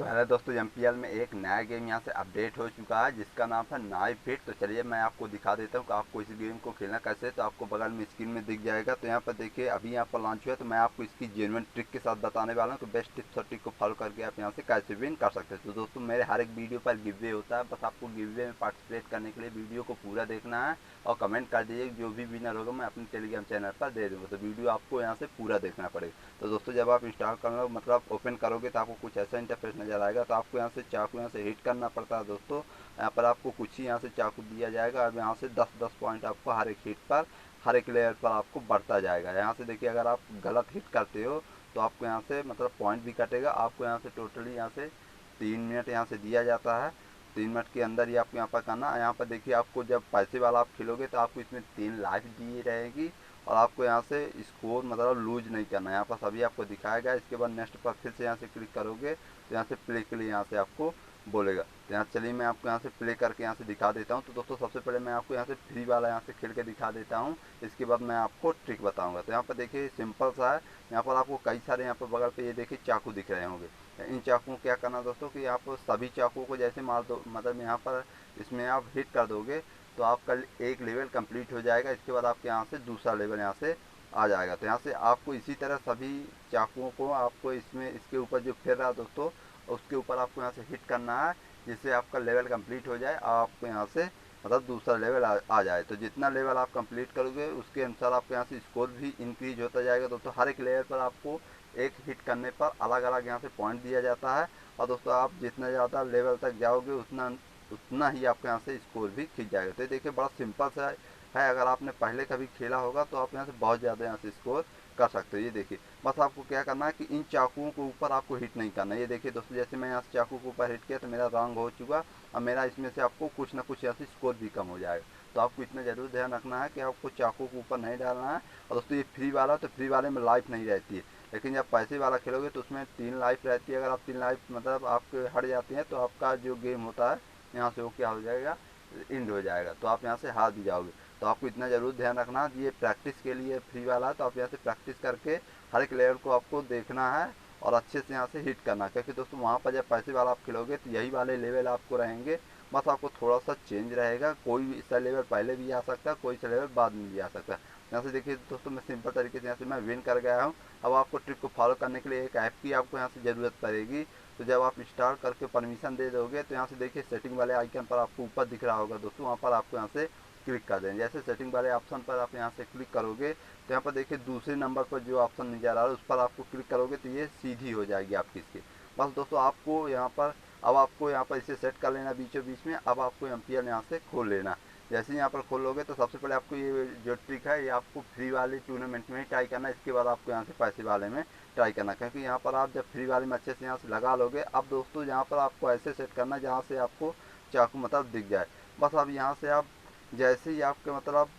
तो हेलो दोस्तों, एमपीएल में एक नया गेम यहाँ से अपडेट हो चुका है जिसका नाम है नाइफ हिट। तो चलिए मैं आपको दिखा देता हूँ कि आपको इस गेम को खेलना कैसे है। तो आपको बगल में स्क्रीन में दिख जाएगा। तो यहाँ पर देखिए अभी यहाँ पर लॉन्च हुआ है। तो मैं आपको इसकी जेन्युइन ट्रिक के साथ बताने वाला हूँ कि बेस्ट टिप्स और ट्रिक को फॉलो करके आप यहाँ से कैसे विन कर सकते हैं। तो दोस्तों मेरे हर एक वीडियो पर गिव होता है, बस आपको गिव में पार्टिसिपेट करने के लिए वीडियो को पूरा देखना है और कमेंट कर दीजिए। जो भी विनर होगा मैं अपने टेलीग्राम चैनल पर दे दूँगा। तो वीडियो आपको यहाँ से पूरा देखना पड़ेगा। तो दोस्तों जब आप इंस्टॉल करना मतलब ओपन करोगे तो आपको कुछ ऐसा इंटरफेस नज़र आएगा। तो आपको यहाँ से चाकू यहाँ से हिट करना पड़ता है दोस्तों। यहाँ पर आपको कुछ ही यहाँ से चाकू दिया जाएगा। अब यहाँ से 10-10 पॉइंट आपको हर एक हिट पर, हर एक लेयर पर आपको बढ़ता जाएगा। यहाँ से देखिए अगर आप गलत हिट करते हो तो आपको यहाँ से मतलब पॉइंट भी कटेगा। आपको यहाँ से टोटली यहाँ से 3 मिनट यहाँ से दिया जाता है। 3 मिनट के अंदर ही आपको यहाँ पर करना है। यहाँ पर देखिए आपको जब पैसे वाला आप खेलोगे तो आपको इसमें 3 लाइफ दी रहेगी और आपको यहाँ से स्कोर मतलब लूज नहीं करना है। यहाँ पर सभी आपको दिखाया गया। इसके बाद नेक्स्ट पर फिर से यहाँ से क्लिक करोगे तो यहाँ से प्ले के लिए यहाँ से आपको बोलेगा। तो यहाँ चलिए मैं आपको यहाँ से प्ले करके यहाँ से दिखा देता हूँ। तो दोस्तों सबसे पहले मैं आपको यहाँ से फ्री वाला यहाँ से खेल के दिखा देता हूँ। इसके बाद मैं आपको ट्रिक बताऊँगा। तो यहाँ पर देखिए सिंपल सा है। यहाँ पर आपको कई सारे यहाँ पर बगल पे ये देखिए चाकू दिख रहे होंगे। इन चाकुओं को क्या करना दोस्तों कि आप सभी चाकुओं को जैसे मार दो, मतलब यहाँ पर इसमें आप हिट कर दोगे तो आपका एक लेवल कंप्लीट हो जाएगा। इसके बाद आपके यहाँ से दूसरा लेवल यहाँ से आ जाएगा। तो यहाँ से आपको इसी तरह सभी चाकुओं को आपको इसमें इसके ऊपर जो फिर रहा है दोस्तों उसके ऊपर आपको यहाँ से हिट करना है जिससे आपका लेवल कंप्लीट हो जाए। आपको यहाँ से मतलब दूसरा लेवल आ जाए। तो जितना लेवल आप कंप्लीट करोगे उसके अनुसार आपके यहाँ से स्कोर भी इंक्रीज होता जाएगा दोस्तों। हर एक लेवल पर आपको एक हिट करने पर अलग अलग यहाँ से पॉइंट दिया जाता है। और दोस्तों आप जितना ज़्यादा लेवल तक जाओगे उतना उतना ही आपके यहाँ से स्कोर भी खींच जाएगा। तो ये देखिए बड़ा सिंपल सा है। अगर आपने पहले कभी खेला होगा तो आप यहाँ से बहुत ज़्यादा यहाँ से स्कोर कर सकते हो। ये देखिए बस आपको क्या करना है कि इन चाकुओं के ऊपर आपको हिट नहीं करना। ये देखिए दोस्तों जैसे मैं यहाँ से चाकू के ऊपर हिट किया तो मेरा रंग हो चुका। अब मेरा इसमें से आपको कुछ ना कुछ यहाँ से स्कोर भी कम हो जाएगा। तो आपको इतना ज़रूर ध्यान रखना है कि आपको चाकू के ऊपर नहीं डालना है। और दोस्तों ये फ्री वाला तो फ्री वाले में लाइफ नहीं रहती है, लेकिन जब पैसे वाला खेलोगे तो उसमें 3 लाइफ रहती है। अगर आप 3 लाइफ मतलब आपके हट जाती हैं तो आपका जो गेम होता है यहाँ से वो क्या हो जाएगा, इंड हो जाएगा। तो आप यहाँ से हार भी जाओगे। तो आपको इतना ज़रूर ध्यान रखना ये प्रैक्टिस के लिए फ्री वाला है। तो आप यहाँ से प्रैक्टिस करके हर एक लेवल को आपको देखना है और अच्छे से यहाँ से हिट करना है। क्योंकि दोस्तों वहाँ पर जब पैसे वाला आप खेलोगे तो यही वाले लेवल आपको रहेंगे, बस आपको थोड़ा सा चेंज रहेगा। कोई भी सा लेवल पहले भी आ सकता है, कोई सा लेवल बाद में भी आ सकता है। यहाँ से देखिए दोस्तों मैं सिंपल तरीके से यहाँ से मैं विन कर गया हूँ। अब आपको ट्रिक को फॉलो करने के लिए एक ऐप की आपको यहाँ से ज़रूरत पड़ेगी। तो जब आप स्टार्ट करके परमिशन दे दोगे तो यहाँ से देखिए सेटिंग वाले आइकन पर आपको ऊपर दिख रहा होगा दोस्तों, वहाँ पर आपको यहाँ से क्लिक कर दें। जैसे सेटिंग वाले ऑप्शन पर आप यहाँ से क्लिक करोगे तो यहाँ पर देखिए दूसरे नंबर पर जो ऑप्शन नज़र आ रहा है उस पर आपको क्लिक करोगे तो ये सीधी हो जाएगी आपकी इसकी। बस दोस्तों आपको यहाँ पर अब आपको यहाँ पर इसे सेट कर लेना बीचों बीच में। अब आपको एमपीएल यहाँ से खोल लेना। जैसे ही यहाँ पर खोलोगे तो सबसे पहले आपको ये जो ट्रिक है ये आपको फ्री वाले टूर्नामेंट में ही ट्राई करना है। इसके बाद आपको यहाँ से पैसे वाले में ट्राई करना, क्योंकि यहाँ पर आप जब फ्री वाले में अच्छे से यहाँ से लगा लोगे। अब दोस्तों यहाँ पर आपको ऐसे सेट करना है जहाँ से आपको चाकू मतलब दिख जाए। बस अब यहाँ से आप जैसे ही आपके मतलब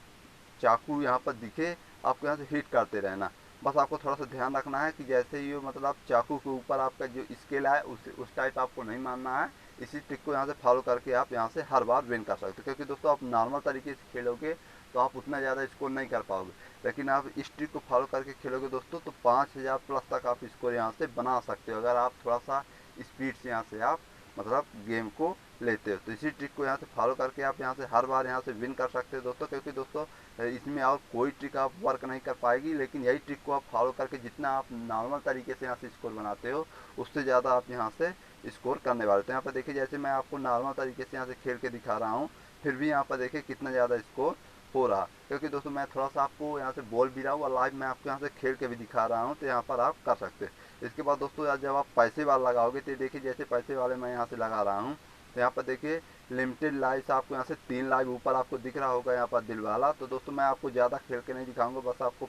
चाकू यहाँ पर दिखे आपको यहाँ से हिट करते रहना। बस आपको थोड़ा सा ध्यान रखना है कि जैसे ही मतलब चाकू के ऊपर आपका जो स्केल है उस टाइप आपको नहीं मारना है। इसी ट्रिक को यहाँ से फॉलो करके आप यहाँ से हर बार विन कर सकते हो। क्योंकि दोस्तों आप नॉर्मल तरीके से खेलोगे तो आप उतना ज़्यादा स्कोर नहीं कर पाओगे, लेकिन आप इस ट्रिक को फॉलो करके खेलोगे दोस्तों तो 5000 प्लस तक आप स्कोर यहाँ से बना सकते हो, अगर आप थोड़ा सा स्पीड से यहाँ से आप मतलब गेम को लेते हो। तो इसी ट्रिक को यहाँ से फॉलो करके आप यहाँ से हर बार यहाँ से विन कर सकते हो दोस्तों। क्योंकि दोस्तों इसमें और कोई ट्रिक आप वर्क नहीं कर पाएगी, लेकिन यही ट्रिक को आप फॉलो करके जितना आप नॉर्मल तरीके से यहाँ से स्कोर बनाते हो उससे ज़्यादा आप यहाँ से स्कोर करने वाले। तो यहाँ पर देखिए जैसे मैं आपको नॉर्मल तरीके से यहाँ से खेल के दिखा रहा हूँ, फिर भी यहाँ पर देखिए कितना ज़्यादा स्कोर हो रहा। क्योंकि दोस्तों मैं थोड़ा सा आपको यहाँ से बोल भी रहा हूँ और लाइव मैं आपको यहाँ से खेल के भी दिखा रहा हूँ। तो यहाँ पर आप कर सकते हैं। इसके बाद दोस्तों जब आप पैसे वाला लगाओगे तो देखिए जैसे पैसे वाले मैं यहाँ से लगा रहा हूँ तो यहाँ पर देखिए लिमिटेड लाइफ आपको यहाँ से 3 लाइफ ऊपर आपको दिख रहा होगा यहाँ पर दिल वाला। तो दोस्तों मैं आपको ज़्यादा खेल के नहीं दिखाऊंगा, बस आपको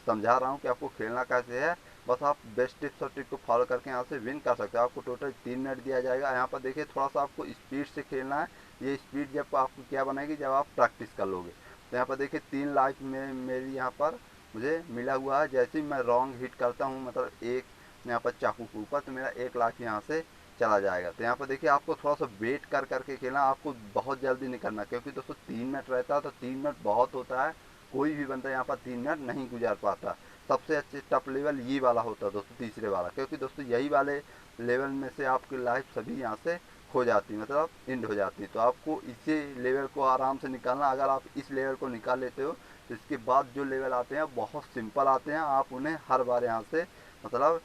समझा रहा हूँ कि आपको खेलना कैसे है। बस आप बेस्ट टिप्स और ट्रिक को फॉलो करके यहाँ से विन कर सकते हो। आपको टोटल 3 मिनट दिया जाएगा। यहाँ पर देखिए थोड़ा सा आपको स्पीड से खेलना है। ये स्पीड जब आपको क्या बनेगी जब आप प्रैक्टिस कर लोगे। तो यहाँ पर देखिए 3 लाइफ में मेरी यहाँ पर मुझे मिला हुआ है। जैसे ही मैं रॉन्ग हिट करता हूँ मतलब एक यहाँ पर चाकू के ऊपर तो मेरा 1 लाख यहाँ से चला जाएगा। तो यहाँ पर देखिए आपको थोड़ा सा वेट कर करके खेलना, आपको बहुत जल्दी नहीं करना। क्योंकि दोस्तों 3 मिनट रहता है तो 3 मिनट बहुत होता है। कोई भी बंदा यहाँ पर 3 मिनट नहीं गुजार पाता। सबसे अच्छे टफ लेवल ये वाला होता है दोस्तों, तीसरे वाला। क्योंकि दोस्तों यही वाले लेवल में से आपकी लाइफ सभी यहाँ से खो जाती, मतलब एंड हो जाती। तो आपको इसी लेवल को आराम से निकालना। अगर आप इस लेवल को निकाल लेते हो तो इसके बाद जो लेवल आते हैं बहुत सिंपल आते हैं, आप उन्हें हर बार यहाँ से मतलब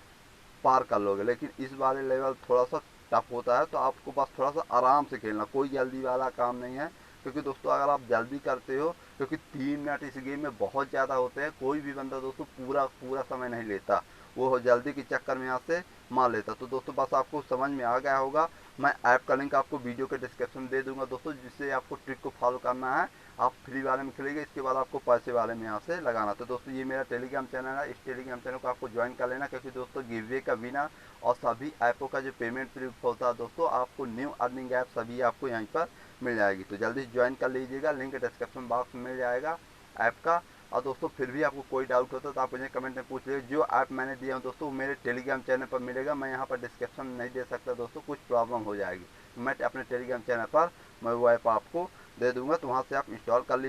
पार कर लोगे। लेकिन इस वाले लेवल थोड़ा सा टफ होता है, तो आपको बस थोड़ा सा आराम से खेलना, कोई जल्दी वाला काम नहीं है। क्योंकि दोस्तों अगर आप जल्दी करते हो, क्योंकि 3 मिनट इस गेम में बहुत ज़्यादा होते हैं, कोई भी बंदा दोस्तों पूरा पूरा समय नहीं लेता, वो जल्दी के चक्कर में यहाँ से मार लेता। तो दोस्तों बस आपको समझ में आ गया होगा। मैं ऐप का लिंक आपको वीडियो के डिस्क्रिप्शन में दे दूंगा दोस्तों, जिससे आपको ट्रिक को फॉलो करना है। आप फ्री वाले में खेलेंगे, इसके बाद आपको पैसे वाले में यहाँ से लगाना। तो दोस्तों ये मेरा टेलीग्राम चैनल है, इस टेलीग्राम चैनल को आपको ज्वाइन कर लेना, क्योंकि दोस्तों गिववे का बिना और सभी ऐपों का जो पेमेंट प्रूफ होता है दोस्तों, आपको न्यू अर्निंग ऐप सभी आपको यहीं पर मिल जाएगी। तो जल्दी ज्वाइन कर लीजिएगा, लिंक डिस्क्रिप्शन बॉक्स में मिल जाएगा ऐप का। और दोस्तों फिर भी आपको कोई डाउट होता है तो आप मुझे कमेंट में पूछ लीजिए। जो ऐप मैंने दिया हूँ दोस्तों मेरे टेलीग्राम चैनल पर मिलेगा, मैं यहाँ पर डिस्क्रिप्शन नहीं दे सकता दोस्तों, कुछ प्रॉब्लम हो जाएगी। मैं अपने टेलीग्राम चैनल पर मैं वो ऐप आपको दे दूँगा, तो वहाँ से आप इंस्टॉल कर लीजिए।